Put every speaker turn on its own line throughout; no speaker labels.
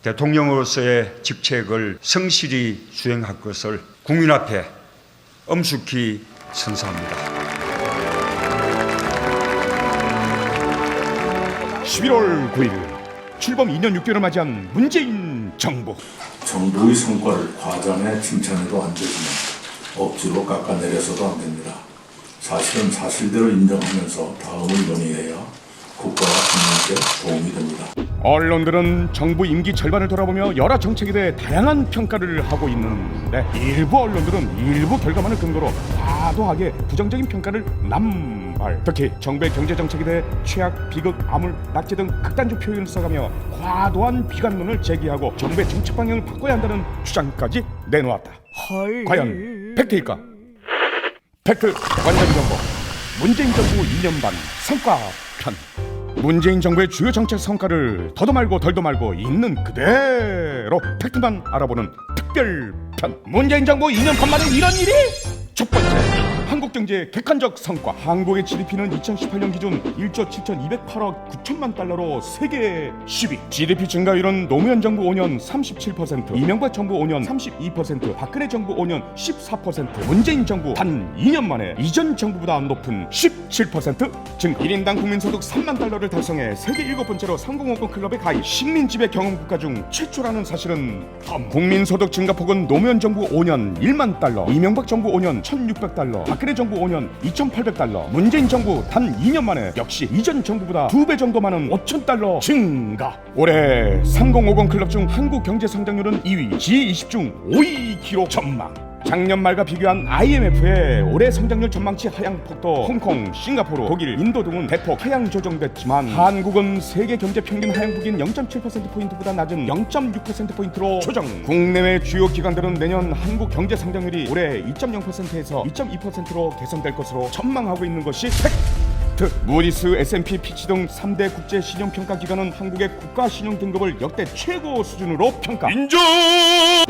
대통령으로서의 직책을 성실히 수행할 것을 국민 앞에 엄숙히 선서합니다.
11월 9일 출범 2년 6개월을 맞이한 문재인 정부.
정부의 성과를 과장해 칭찬해도 안 되지만 억지로 깎아내려서도 안 됩니다. 사실은 사실대로 인정하면서 다음을 논의해야 국가와 국민께 도움이 됩니다.
언론들은 정부 임기 절반을 돌아보며 여러 정책에 대해 다양한 평가를 하고 있는데 일부 언론들은 일부 결과만을 근거로 과도하게 부정적인 평가를 남발. 특히 정부의 경제 정책에 대해 최악, 비극, 암울, 낙제 등 극단적 표현을 써가며 과도한 비관론을 제기하고 정부의 정책 방향을 바꿔야 한다는 주장까지 내놓았다. 과연 팩트일까? 팩트 완전 정보. 문재인 정부 2년 반 성과편. 문재인 정부의 주요 정책 성과를 더도 말고 덜도 말고 있는 그대로 팩트만 알아보는 특별편. 문재인 정부 2년 반 만에 이런 일이? 첫 번째, 한국 경제의 객관적 성과. 한국의 GDP는 2018년 기준 1조 7,208억 9천만 달러로 세계 10위. GDP 증가율은 노무현 정부 5년 37%, 이명박 정부 5년 32%, 박근혜 정부 5년 14%, 문재인 정부 단 2년 만에 이전 정부보다 높은 17% 증가. 1인당 국민소득 3만 달러를 달성해 세계 7번째로 3050 클럽에 가입. 식민지배 경험 국가 중 최초라는 사실은 덤. 국민소득 증가폭은 노무현 정부 5년 1만 달러, 이명박 정부 5년 1,600달러, 박근혜 정부 5년 2,800달러, 문재인 정부 단 2년 만에 역시 이전 정부보다 2배 정도 많은 5,000달러 증가. 올해 3050 클럽 중 한국 경제 성장률은 2위, G20 중 5위 기록 전망. 작년 말과 비교한 IMF의 올해 성장률 전망치 하향폭도 홍콩, 싱가포르, 독일, 인도 등은 대폭 하향 조정됐지만 한국은 세계 경제 평균 하향폭인 0.7%포인트보다 낮은 0.6%포인트로 조정. 국내외 주요 기관들은 내년 한국 경제 성장률이 올해 2.0%에서 2.2%로 개선될 것으로 전망하고 있는 것이 팩트. 무디스, S&P, 피치 등 3대 국제 신용평가 기관은 한국의 국가 신용 등급을 역대 최고 수준으로 평가. 인정!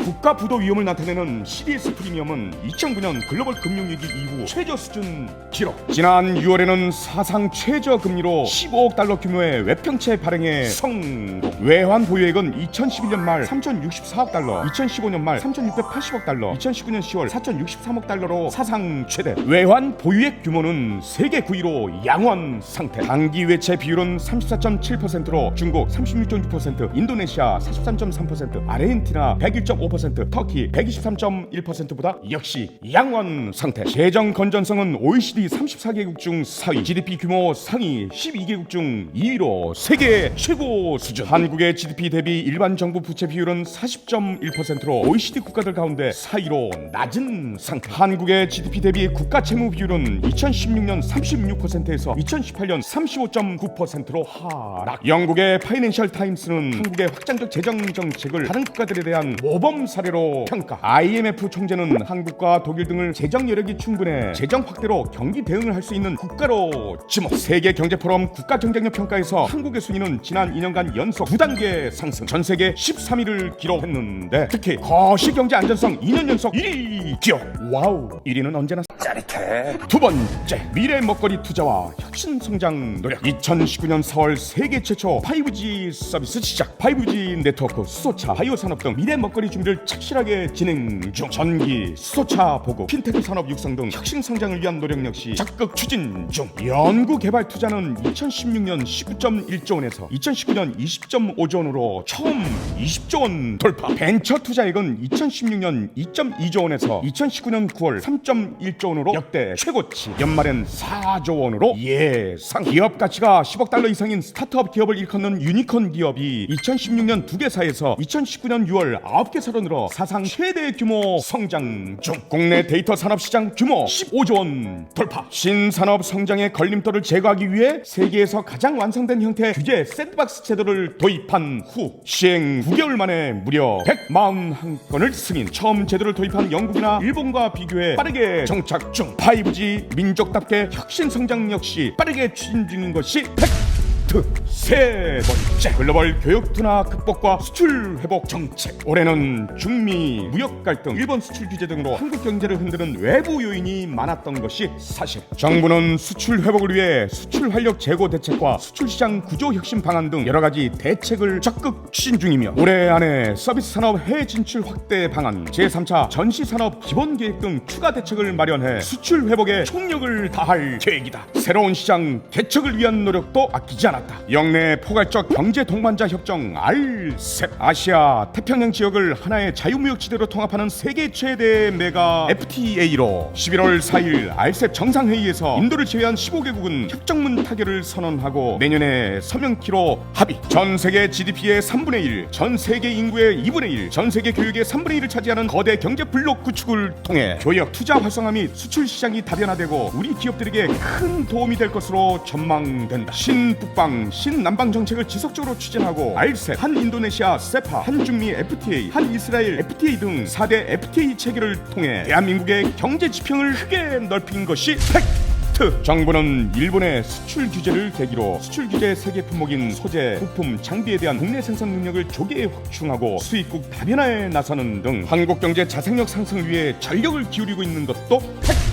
국가 부도 위험을 나타내는 CDS 프리미엄은 2009년 글로벌 금융위기 이후 최저 수준 기록. 지난 6월에는 사상 최저 금리로 15억 달러 규모의 외평채 발행에 성공. 외환 보유액은 2011년 말 3,064억 달러, 2015년 말 3,680억 달러, 2019년 10월 4,063억 달러로 사상 최대. 외환 보유액 규모는 세계 9위로 양원 상태. 단기 외채 비율은 34.7%로 중국 36.6%, 인도네시아 43.3%, 아르헨티나 101.5%, 터키 123.1%보다 역시 양원 상태. 재정 건전성은 OECD 34개국 중 4위, GDP 규모 상위 12개국 중 2위로 세계 최고 수준. 한국의 GDP 대비 일반 정부 부채 비율은 40.1%로 OECD 국가들 가운데 4위로 낮은 상태. 한국의 GDP 대비 국가 채무 비율은 2016년 36%에서 2018년 35.9%로 하락. 영국의 파이낸셜 타임스는 한국의 확장적 재정 정책을 다른 국가들에 대한 모범 사례로 평가. IMF 총재는 한국과 독일 등을 재정 여력이 충분해 재정 확대로 경기 대응을 할 수 있는 국가로 지목. 세계 경제 포럼 국가 경쟁력 평가에서 한국의 순위는 지난 2년간 연속 2단계 상승, 전 세계 13위를 기록했는데 특히 거시 경제 안전성 2년 연속 1위 기록. 와우, 1위는 언제나 짜릿해. 두 번째, 미래 먹거리 투자와 혁신 성장 노력. 2019년 4월 세계 최초 5G 서비스 시작. 5G 네트워크, 수소차, 바이오 산업 등 미래 먹거리 준비를 착실하게 진행 중. 전기, 수소차 보급, 핀테크 산업 육성 등 혁신 성장을 위한 노력 역시 적극 추진 중. 연구 개발 투자는 2016년 19.1조 원에서 2019년 20.5조 원으로 처음 20조 원 돌파. 벤처 투자액은 2016년 2.2조 원에서 2019년 9월 3.1조 원으로 역대 최고치. 연말엔 4조 원으로 예상. 기업 가치가 10억 달러 이상인 스타트업 기업을 일컫는 유니콘 기업이 2016년 2개사에서 2019년 6월 9개사로 늘어 사상 최대 규모 성장 중. 국내 데이터 산업 시장 규모 15조 원 돌파. 신산업 성장의 걸림돌을 제거하기 위해 세계에서 가장 완성된 형태의 규제 샌드박스 제도를 도입한 후 시행 9개월 만에 무려 141건을 승인. 처음 제도를 도입한 영국이나 일본과 비교해 빠르게 정착 중. 5G 민족답게 혁신 성장 역시 빠르게 추진 중인 것이 팩트. 세 번째, 글로벌 교육 둔화 극복과 수출 회복 정책. 올해는 중미 무역 갈등, 일본 수출 규제 등으로 한국 경제를 흔드는 외부 요인이 많았던 것이 사실. 정부는 수출 회복을 위해 수출 활력 제고 대책과 수출 시장 구조 혁신 방안 등 여러 가지 대책을 적극 추진 중이며, 올해 안에 서비스 산업 해외 진출 확대 방안, 제3차 전시 산업 기본 계획 등 추가 대책을 마련해 수출 회복에 총력을 다할 계획이다. 새로운 시장 개척을 위한 노력도 아끼지 않았다. 영내 포괄적 경제 동반자 협정 RCEP, 아시아 태평양 지역을 하나의 자유무역지대로 통합하는 세계 최대 메가 FTA로 11월 4일 RCEP 정상회의에서 인도를 제외한 15개국은 협정문 타결을 선언하고 내년에 서명키로 합의. 전 세계 GDP의 3분의 1, 전 세계 인구의 2분의 1, 전 세계 교육의 3분의 1을 차지하는 거대 경제 블록 구축을 통해 교역 투자 활성화 및 수출 시장이 다변화되고 우리 기업들에게 큰 도움이 될 것으로 전망된다. 신북방, 신남방 정책을 지속적으로 추진하고 RCEP, 한인도네시아 세파, 한중미 FTA, 한이스라엘 FTA 등 4대 FTA 체결을 통해 대한민국의 경제 지평을 크게 넓힌 것이 팩트. 정부는 일본의 수출 규제를 계기로 수출 규제 세계 품목인 소재, 부품, 장비에 대한 국내 생산 능력을 조기에 확충하고 수입국 다변화에 나서는 등 한국 경제 자생력 상승을 위해 전력을 기울이고 있는 것도 팩트.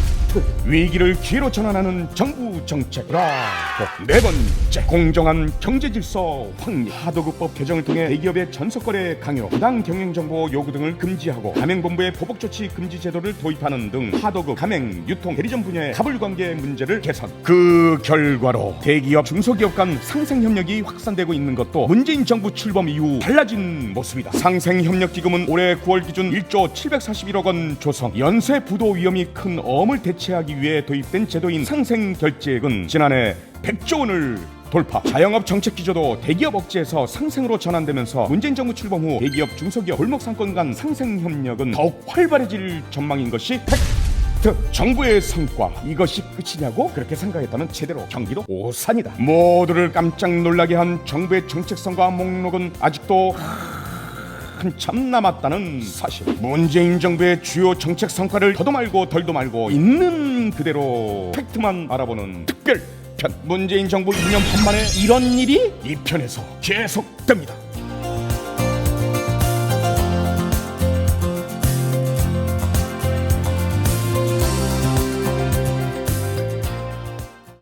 위기를 기회로 전환하는 정부 정책이라고. 네 번째, 공정한 경제 질서 확립. 하도급법 개정을 통해 대기업의 전석거래 강요, 부당 경영 정보 요구 등을 금지하고 가맹본부의 보복 조치 금지 제도를 도입하는 등 하도급, 가맹, 유통, 대리점 분야의 가불관계 문제를 개선. 그 결과로 대기업, 중소기업 간 상생 협력이 확산되고 있는 것도 문재인 정부 출범 이후 달라진 모습이다. 상생 협력 기금은 올해 9월 기준 1조 741억 원 조성. 연쇄 부도 위험이 큰 어음을 대체하기 위해 도입된 제도인 상생 결제액은 지난해 100조 원을 돌파. 자영업 정책 기조도 대기업 억제에서 상생으로 전환되면서 문재인 정부 출범 후 대기업, 중소기업, 골목상권 간 상생 협력은 더욱 활발해질 전망인 것이 팩트. 정부의 성과, 이것이 끝이냐고 그렇게 생각했다면 제대로 경기도 오산이다. 모두를 깜짝 놀라게 한 정부의 정책성과 목록은 아직도 한참 남았다는 사실. 문재인 정부의 주요 정책 성과를 더도 말고 덜도 말고 있는 그대로 팩트만 알아보는 특별편. 문재인 정부 2년 반 만에 이런 일이 이 편에서 계속됩니다.